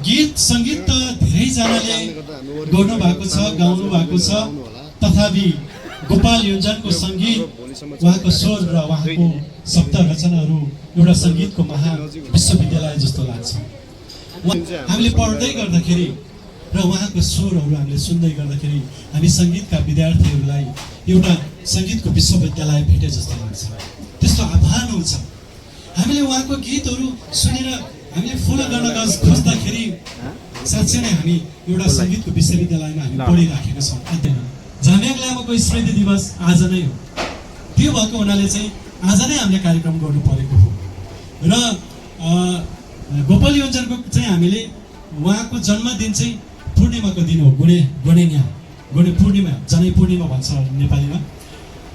गीत सङ्गीत त धेरैजनाले गर्नु भएको छ, गाउनु भएको छ, तथापि गोपाल योन्जनको सङ्गीत, उहाँको स्वर र उहाँको शब्द रचनाहरू एउटा सङ्गीतको महा विश्वविद्यालय जस्तो लाग्छ। हामीले पढ्दै गर्दाखेरि र उहाँको स्वरहरू हामीले सुन्दै गर्दाखेरि हामी सङ्गीतका विद्यार्थीहरूलाई एउटा सङ्गीतको विश्वविद्यालय भेटे जस्तो लाग्छ। त्यस्तो आभान हुन्छ। हामीले उहाँको गीतहरू सुनेर हामीले फलो गर्न खोज्दाखेरि साँच्चै नै हामी एउटा सङ्गीतको विश्वविद्यालयमा हामी पढिराखेका छौँ। झाम्याङ लामाको स्मृति दिवस आज नै हो। त्यो भएको हुनाले चाहिँ आज नै हामीले कार्यक्रम गर्नु परेको हो। र गोपाल योन्जनको चाहिँ हामीले उहाँको जन्मदिन चाहिँ पूर्णिमाको दिन हो। गुणे पूर्णिमा, जनै पूर्णिमा भन्छ नेपालीमा।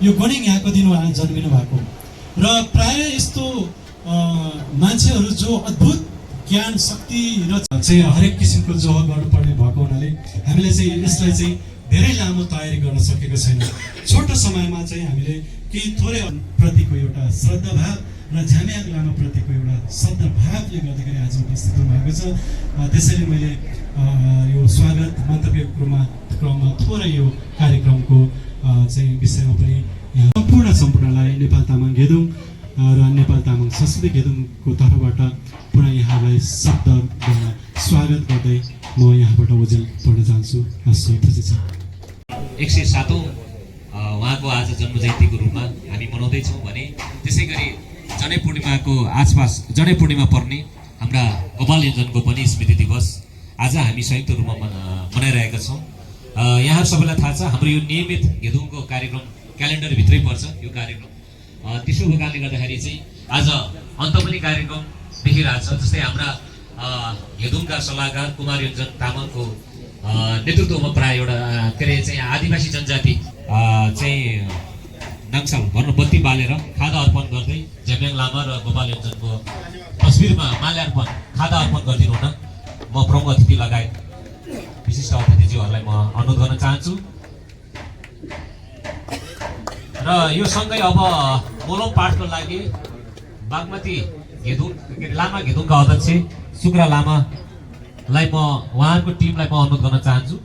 यो गुणेङ्याको दिन उहाँ जन्मिनु भएको र प्राय यस्तो मान्छेहरू जो अद्भुत ज्ञान शक्ति र चाहिँ हरेक किसिमको जोह गर्नुपर्ने भएको हुनाले हामीले चाहिँ यसलाई चाहिँ धेरै लामो तयारी गर्न सकेको छैन। छोटो समयमा चाहिँ हामीले केही थोरै प्रतिको एउटा श्रद्धाभाव र झाम्याङ लामा प्रतिको एउटा श्रद्धाभावले गर्दाखेरि आज उपस्थित हुनुभएको छ। त्यसैले मैले यो स्वागत मन्तव्यमा क्रममा थोरै यो कार्यक्रमको चाहिँ विषयमा पनि यहाँ सम्पूर्णलाई नेपाल तामाङ घेदुङ र नेपाल तामाङ संस्कृति घेदुङको तर्फबाट पुनः यहाँलाई शब्दमा स्वागत गर्दै म यहाँबाट ओजेल पढ्न चाहन्छु। 107औं उहाँको आज जन्म जयन्तीको रूपमा हामी मनाउँदैछौँ भने त्यसै गरी जनै पूर्णिमाको आसपास जनै पूर्णिमा पर्ने हाम्रा गोपाल योन्जनको पनि स्मृति दिवस आज हामी संयुक्त रूपमा मनाइरहेका छौँ। यहाँहरू सबैलाई थाहा छ हाम्रो यो नियमित घेदुङको कार्यक्रम क्यालेन्डरभित्रै पर्छ यो कार्यक्रम। त्यसो भएको कारणले गर्दाखेरि चाहिँ आज अन्त पनि कार्यक्रम देखिरहेको छ। जस्तै हाम्रा घेदुङका सल्लाहकार कुमार योन्जन तामाङको नेतृत्वमा प्राय एउटा के अरे चाहिँ आदिवासी जनजाति चाहिँ नक्सल भनौँ बत्ती बालेर खादा अर्पण गर्दै झाम्याङ लामा र गोपाल योन्जनको तस्बिरमा माल्यार्पण खादा अर्पण गरिदिनु हुन म प्रमुख अतिथि लगायत विशिष्ट अतिथिज्यूहरूलाई म अनुरोध गर्न चाहन्छु। र यो सँगै अब मोलम पाठको लागि बागमती घेदुङ लामा घेदुङका अध्यक्ष सुक्रा लामालाई म उहाँको टिमलाई म अनुरोध गर्न चाहन्छु।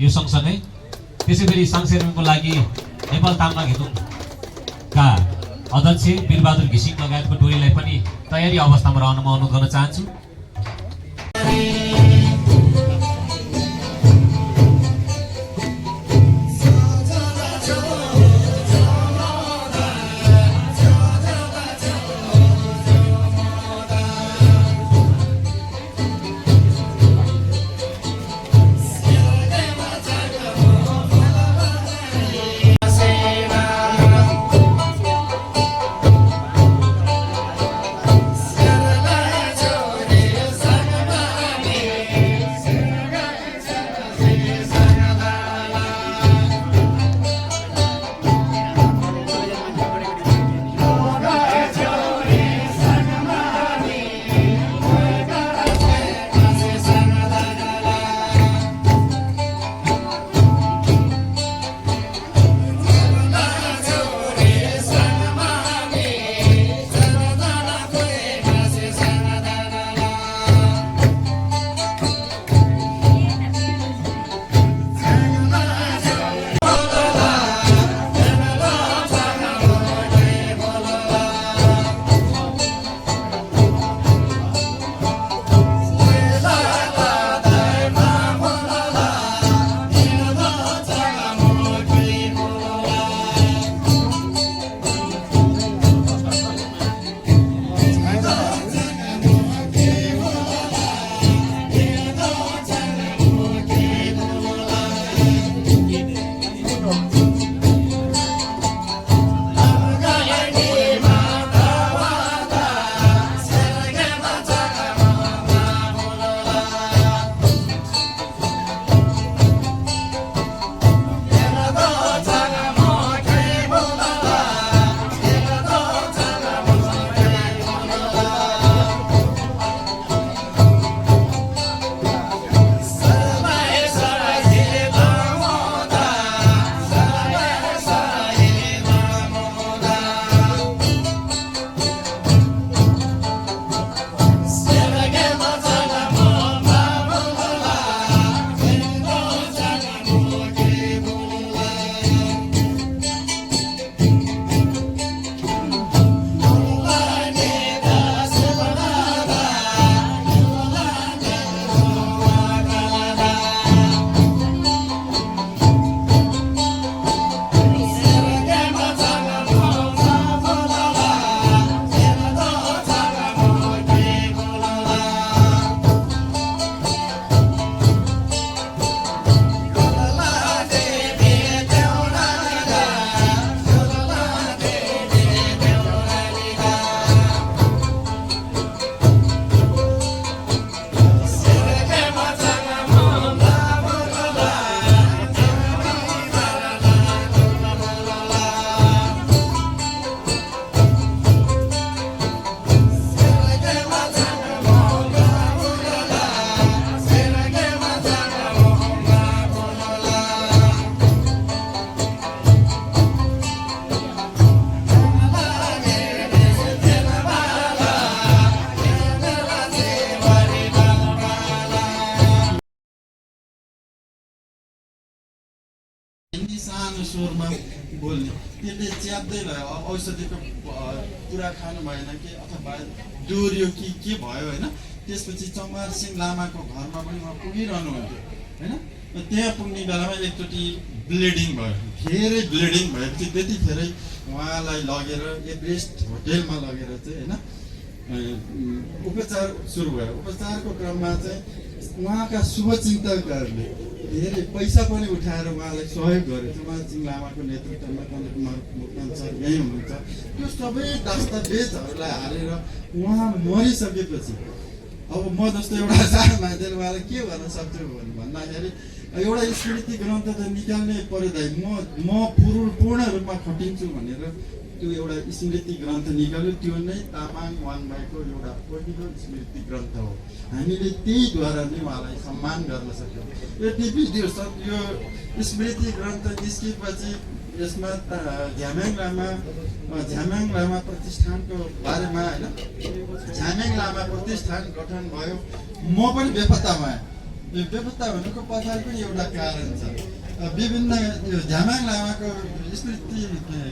यो सँगसँगै त्यसै गरी सांसेरको लागि नेपाल तामाङ घेदुङका अध्यक्ष वीरबहादुर घिसिङ लगायतको टोलीलाई पनि तयारी अवस्थामा रहन म अनुरोध गर्न चाहन्छु। हिँड्ने सानो स्वरमा बोल्ने, त्यसले च्याप्दै भयो, औषधिको कुरा खानु भएन कि अथवा डोर्यो कि के भयो होइन। त्यसपछि चमर सिंह लामाको घरमा पनि उहाँ पुगिरहनु हुन्थ्यो होइन। त्यहाँ पुग्ने बेलामा एकचोटि ब्लिडिङ भयो, धेरै ब्लिडिङ भएपछि त्यतिखेरै उहाँलाई लगेर एभरेस्ट होटेलमा लगेर चाहिँ होइन उपचार सुरु भयो। उपचारको क्रममा चाहिँ उहाँका शुभचिन्तकहरूले धेरै पैसा पनि उठाएर उहाँलाई सहयोग गरे। चमर सिंह लामाको नेतृत्वमा कमलकुमार मोक्तान सर यहीँ हुनुहुन्छ। त्यो सबै दस्तावेजहरूलाई हालेर उहाँ मरिसकेपछि अब म जस्तो एउटा सानो मान्छेले उहाँलाई के गर्न सक्छु भन्दाखेरि एउटा स्मृति ग्रन्थ त निकाल्नै पर्यो दाइ, म पूर्ण रूपमा खटिन्छु भनेर त्यो एउटा स्मृति ग्रन्थ निकाल्यो। त्यो नै तामाङ वाङमाईको एउटा पहिलो स्मृति ग्रन्थ हो। हामीले त्यहीद्वारा नै उहाँलाई सम्मान गर्न सक्यौँ। यो स्मृति ग्रन्थ निस्किएपछि यसमा झ्याम्याङ लामा प्रतिष्ठानको बारेमा होइन, झ्याम्याङ लामा प्रतिष्ठान गठन भयो। म पनि बेपत्ता भएँ। यो बेपत्ता हुनुको पछाडि पनि एउटा कारण छ। विभिन्न झ्याम्याङ लामाको स्मृति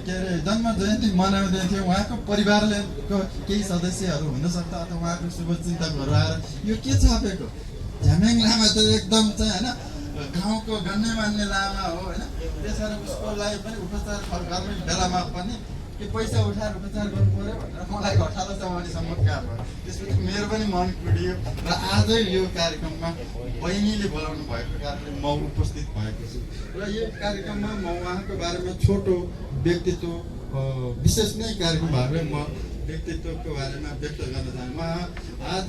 के अरे जन्म जयन्ती मनाउँदै थियो। उहाँको परिवारले केही सदस्यहरू हुनसक्छ अथवा उहाँको शुभचिन्तकहरू आएर यो के छापेको, झ्याम्याङ लामा त एकदम चाहिँ होइन गाउँको गण्यमान्य लामा हो होइन। त्यसरी उसको लागि पनि उपचार गर्ने बेलामा पनि के पैसा उठाएर उपचार गर्नु पऱ्यो भनेर मलाई 18 चौवालीसम्म काम भयो। त्यसपछि मेरो पनि मन कुडियो र आजै यो कार्यक्रममा बहिनीले बोलाउनु भएको कारणले म उपस्थित भएको छु। र यो कार्यक्रममा म उहाँको बारेमा छोटो व्यक्तित्व विशेष नै कार्यक्रम भएर म व्यक्तित्वको बारेमा व्यक्त गर्न चाहन्छु। उहाँ आज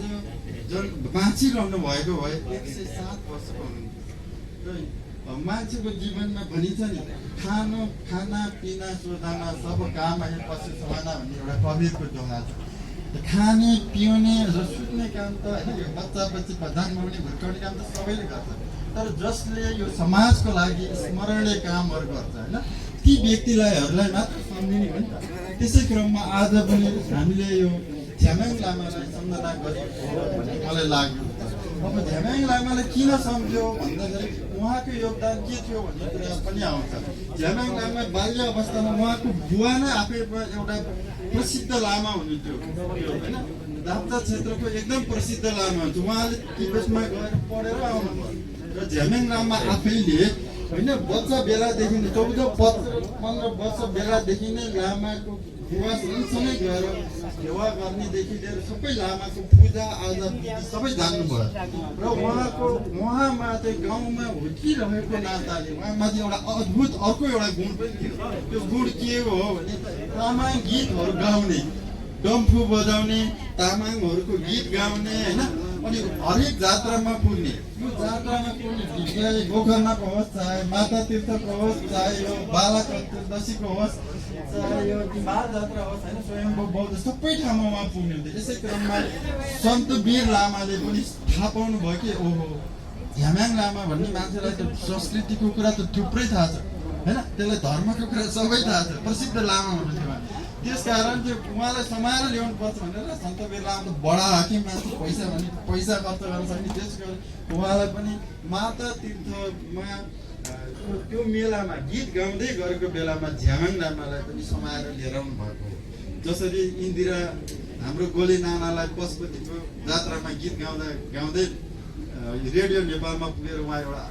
जुन बाँचिरहनु भएको भए 107 वर्षको हुनुहुन्थ्यो। मान्छेको जीवनमा भनिन्छ नि, खाना पिना सोधाना सब काम है पशु समाना भन्ने एउटा कवीरको दोहा छ। खाने पिउने र सुत्ने काम त होइन, यो बच्चा जन्माउने हुर्काउने काम त सबैले गर्छ। तर जसले यो समाजको लागि स्मरणीय कामहरू गर्छ होइन, ती व्यक्तिलाई मात्र सम्झिने हो नि त। त्यसै क्रममा आज पनि हामीले यो झ्याम्याङ लामालाई सम्झना गरेको हो भन्ने मलाई लाग्यो। अब झ्याम्याङ लामालाई किन सम्झ्यो भन्दाखेरि उहाँको योगदान के थियो भन्ने कुरा पनि आउँछ। झ्याम्याङ लामा बाल्य अवस्थामा उहाँको बुवा नै आफै एउटा प्रसिद्ध लामा हुनुहुन्थ्यो होइन। दाप्चा क्षेत्रको एकदम प्रसिद्ध लामा हुन्छ। उहाँले तिब्बतमा गएर पढेर आउनुभयो र झ्याम्याङ लामा आफैले होइन बच्चा बेलादेखि 14-15 वर्ष बेलादेखि नै लामाको बुवा सँगसँगै गएर सेवा गर्नेदेखि लिएर सबै लामाको पूजा आजा सबै जान्नुभयो। र उहाँमा चाहिँ गाउँमा हुर्किरहेको नाताले उहाँमाथि एउटा अद्भुत अर्को एउटा गुण पनि थियो। त्यो गुण के हो भने तामाङ गीतहरू गाउने, डम्फु बजाउने, तामाङहरूको गीत गाउने होइन। अनि हरेक जात्रामा पुग्ने, यो जात्रामा पुग्ने चाहे गोकर्णको होस्, चाहे माता तीर्थको होस्, चाहे यो बाला चतुर्दशीको होस्, चाहे यो बाल जात्रा होस् होइन, स्वयम्भू बौद्ध सबै ठाउँमा उहाँ पुग्नुहुन्थ्यो। यसै क्रममा सन्त वीर लामाले पनि थाहा पाउनु भयो कि ओहो झ्याम्याङ लामा भन्ने मान्छेलाई त संस्कृतिको कुरा त थुप्रै थाहा छ होइन, त्यसलाई धर्मको कुरा सबै थाहा छ, प्रसिद्ध लामा हुनुहुन्थ्यो। त्यसकारण चाहिँ उहाँलाई समाएर ल्याउनु पर्छ भनेर सन्त वीर लामा बडा हाकिम मान्छे, पैसा खर्च गर्न सक्ने, त्यसकारण उहाँलाई पनि माता तीर्थमा त्यो मेलामा गीत गाउँदै गरेको बेलामा झ्याम्याङ लामालाई पनि समाएर लिएर आउनु भएको हो। जसरी इन्दिरा हाम्रो गोले नानालाई पशुपतिको जात्रामा गीत गाउँदै रेडियो नेपालमा पुगेर उहाँ एउटा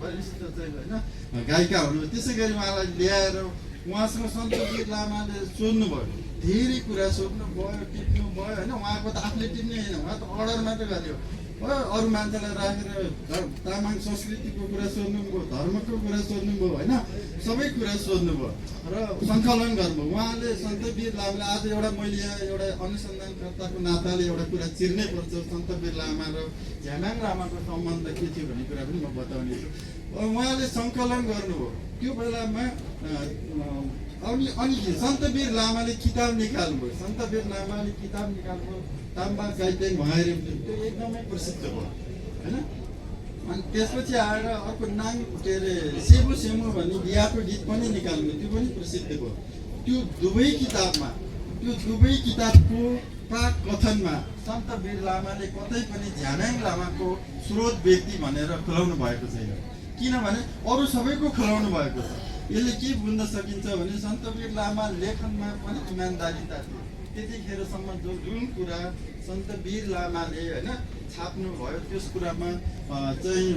वरिष्ठ चाहिँ होइन गायिका हुनुहुन्छ। त्यसै गरी उहाँलाई ल्याएर उहाँसँग सन्त वीर लामाले सोध्नुभयो, धेरै कुरा सोध्नुभयो, टिप्नु भयो होइन। उहाँको त आफूले टिप्ने होइन, उहाँ त अर्डर मात्रै गर्यो। अरू मान्छेलाई राखेर तामाङ संस्कृतिको कुरा सोध्नुभयो, धर्मको कुरा सोध्नुभयो होइन, सबै कुरा सोध्नुभयो र सङ्कलन गर्नुभयो। उहाँले सन्त वीर लामाले आज एउटा मैले यहाँ एउटा अनुसन्धानकर्ताको नाताले एउटा कुरा चिर्नै पर्छ। सन्त वीर लामा र झ्याम्याङ लामाको सम्बन्ध के थियो भन्ने कुरा पनि म बताउने छु। उहाँले सङ्कलन गर्नुभयो त्यो बेलामा। अनि सन्त वीर लामाले किताब निकाल्नुभयो। सन्त वीर लामाले किताब निकाल्नुभयो ताम्बा गाइतेन भएर त्यो एकदमै प्रसिद्ध भयो होइन। अनि त्यसपछि आएर अर्को नाङ के अरे सेबु सेमु भन्ने बिहाको गीत पनि निकाल्नु, त्यो पनि प्रसिद्ध भयो। त्यो दुवै किताबको प्राक कथनमा सन्त वीर लामाले कतै पनि झ्याम्याङ लामाको स्रोत व्यक्ति भनेर खुलाउनु भएको छैन। किनभने अरू सबैको खुलाउनु भएको छ। यसले के बुझ्न सकिन्छ भने सन्तवीर लामा लेखनमा पनि इमान्दारिता थियो। त्यतिखेरसम्म जुन कुरा सन्तवीर लामाले होइन छाप्नुभयो त्यस कुरामा चाहिँ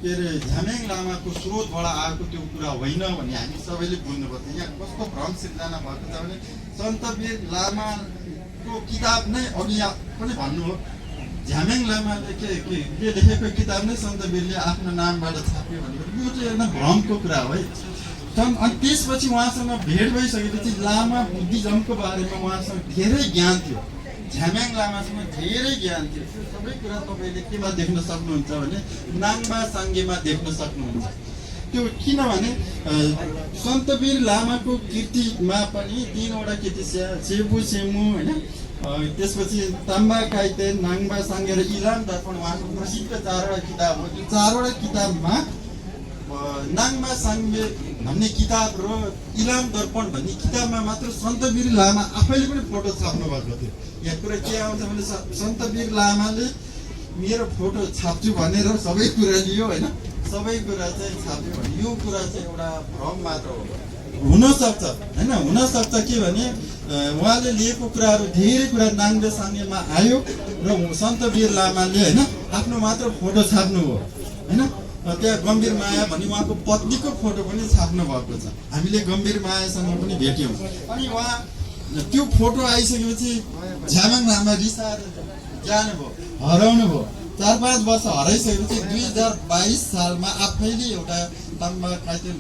के अरे झ्यामेङ लामाको स्रोतबाट आएको त्यो कुरा होइन भन्ने हामी सबैले बुझ्नुपर्छ। यहाँ कस्तो भ्रम सिर्जना भएको छ भने सन्तवीर लामाको किताब नै अघि पनि भन्नु हो, झ्यामेङ लामाले के लेखेको किताब नै सन्तवीरले आफ्नो नामबाट छाप्यो भनेको यो चाहिँ एकदम भ्रमको कुरा हो है। अनि त्यसपछि उहाँसँग भेट भइसकेपछि लामा बुद्धिज्मको बारेमा उहाँसँग धेरै ज्ञान थियो, झ्यामेङ लामासँग धेरै ज्ञान थियो। त्यो सबै कुरा तपाईँले केमा देख्न सक्नुहुन्छ भने नाङबा साङ्गेमा देख्न सक्नुहुन्छ। त्यो किनभने सन्तवीर लामाको कृतिमा पनि 3वटा कृति सेबु सेमु होइन, त्यसपछि ताम्बा काइते, नाङबा साङ्गे र इलाम दर्पण उहाँको प्रसिद्ध 4वटा किताब हो। त्यो 4वटा किताबमा नाङबा साङ्गे भन्ने किताब र इलाम दर्पण भन्ने किताबमा मात्र सन्तवीर लामा आफैले पनि फोटो छाप्नु भएको थियो। यहाँ कुरा के आउँछ भने सन्तवीर लामाले मेरो फोटो छाप्छु भनेर सबै कुरा लियो होइन, सबै कुरा चाहिँ छाप्यो भने यो कुरा चाहिँ एउटा भ्रम मात्र हो। हुनसक्छ होइन, हुनसक्छ के भने उहाँले लिएको कुराहरू धेरै कुरा नाङ्गे साङ्गेमा आयो र सन्तवीर लामाले होइन आफ्नो मात्र फोटो छाप्नु हो होइन। त्यहाँ गम्भीर माया भन्ने उहाँको पत्नीको फोटो पनि छाप्नु भएको छ। हामीले गम्भीर मायासँग पनि भेट्यौँ। अनि उहाँ त्यो फोटो आइसकेपछि झ्यामेङ लामा रिसाएर जानुभयो, हराउनु भयो। 4-5 वर्ष हराइसकेपछि 2022 सालमा आफैले एउटा ताम्बा काइते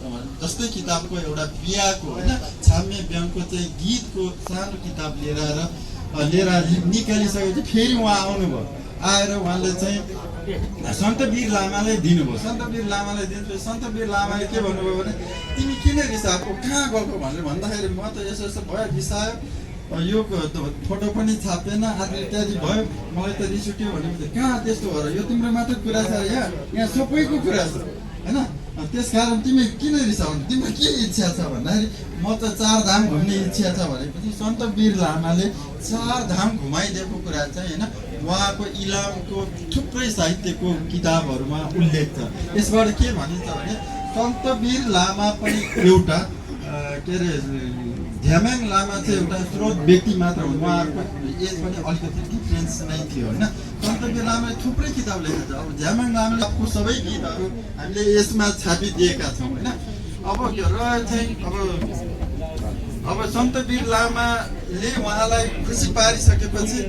जस्तै किताबको एउटा बिहाको होइन छाम्मे ब्याङको चाहिँ गीतको सानो किताब लिएर निकालिसकेपछि फेरि उहाँ आउनुभयो। आएर उहाँले चाहिँ सन्तवीर लामालाई दिनुभयो। सन्तवीर लामालाई दिनुभयो। सन्तवीर लामाले के भन्नुभयो भने तिमी किन रिसाएको, कहाँ गएको भनेर भन्दाखेरि म त यसो यसो भयो, रिसायो, यो फोटो पनि छापेन, आदि इत्यादि भयो, मलाई त रिस उठ्यो भनेपछि कहाँ त्यस्तो हो र, यो तिम्रो मात्र कुरा छ, यहाँ सबैको कुरा छ होइन। त्यस कारण तिमी किन रिसाउनु, तिम्रो के इच्छा छ भन्दाखेरि म त 4 धाम घुम्ने इच्छा छ भनेपछि सन्तवीर लामाले 4 धाम घुमाइदिएको कुरा चाहिँ होइन उहाँको इलामको थुप्रै साहित्यको किताबहरूमा उल्लेख छ। यसबाट के भनिन्छ भने सन्तवीर लामा पनि एउटा के अरे झ्यामेङ लामा चाहिँ एउटा स्रोत व्यक्ति मात्र हुन्, उहाँहरूको एज पनि अलिकति डिफ्रेन्स नै थियो होइन। सन्तवीर लामाले थुप्रै किताब लेखेको छ। अब झ्यामेङ लामाको सबै गीतहरू हामीले यसमा छापिदिएका छौँ होइन। अब र चाहिँ अब सन्तवीर लामाले उहाँलाई खुसी पारिसकेपछि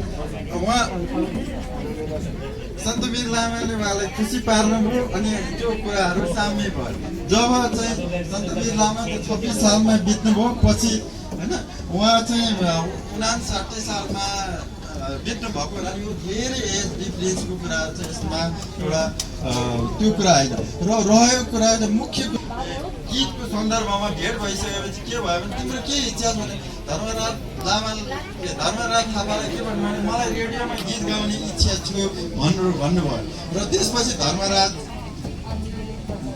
सन्तवीर लामाले उहाँलाई खुसी पार्नुभयो अनि त्यो कुराहरू साम्य भयो। जब चाहिँ सन्तवीर लामा 26 सालमा बित्नुभयो पछि होइन उहाँ चाहिँ 59 सालमा बित्नु भएको हुनाले यो धेरै एज डिफ्रेन्सको कुरा चाहिँ यसमा एउटा त्यो कुरा होइन। र रह्यो कुरा मुख्य गीतको सन्दर्भमा भेट भइसकेपछि के भयो भने तिम्रो के इच्छा छ भने धर्मराज थापालाई के भन्नु भने मलाई रेडियोमा गीत गाउने इच्छा थियो भन्नुभयो। र त्यसपछि धर्मराज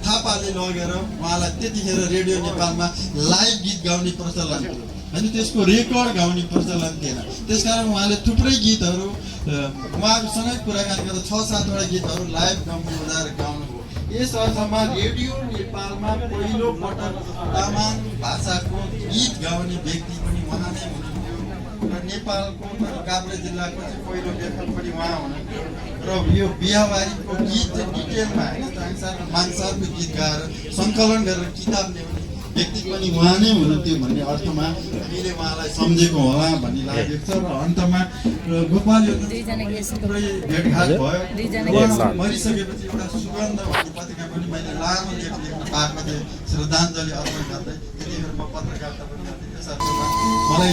थापाले लगेर उहाँलाई त्यतिखेर रेडियो नेपालमा लाइभ गीत गाउने प्रचलन थियो होइन, त्यसको रेकर्ड गाउने प्रचलन थिएन। त्यसकारण उहाँले थुप्रै गीतहरू उहाँहरूसँगै कुराकानी गरेर 6-7 वटा गीतहरू लाइभ बजाएर गाउनुभयो। यस अर्थमा रेडियो नेपालमा पहिलो पटक तामाङ भाषाको गीत गाउने व्यक्ति पनि उहाँ नै हुनुहुन्थ्यो र नेपालको काभ्रे जिल्लाको चाहिँ पहिलो लेखक पनि उहाँ हुनुहुन्थ्यो। र यो बिहाबारीको गीत चाहिँ डिटेलमा होइन चाङसार माङसारको गीत गाएर सङ्कलन गरेर किताब ल्याउने व्यक्ति पनि उहाँ नै हुनुहुन्थ्यो भन्ने अर्थमा हामीले उहाँलाई सम्झेको होला भन्ने लागेको छ। र अन्तमा गोपाल यो थुप्रै भेटघाट भयो। मरिसकेपछि एउटा सुगन्ध भन्ने पत्रिका पनि मैले लामो लेख लेख्न पाएको थिएँ श्रद्धाञ्जली अर्पण गर्दै। त्यतिखेर म पत्रकारिता पनि गर्दै मलाई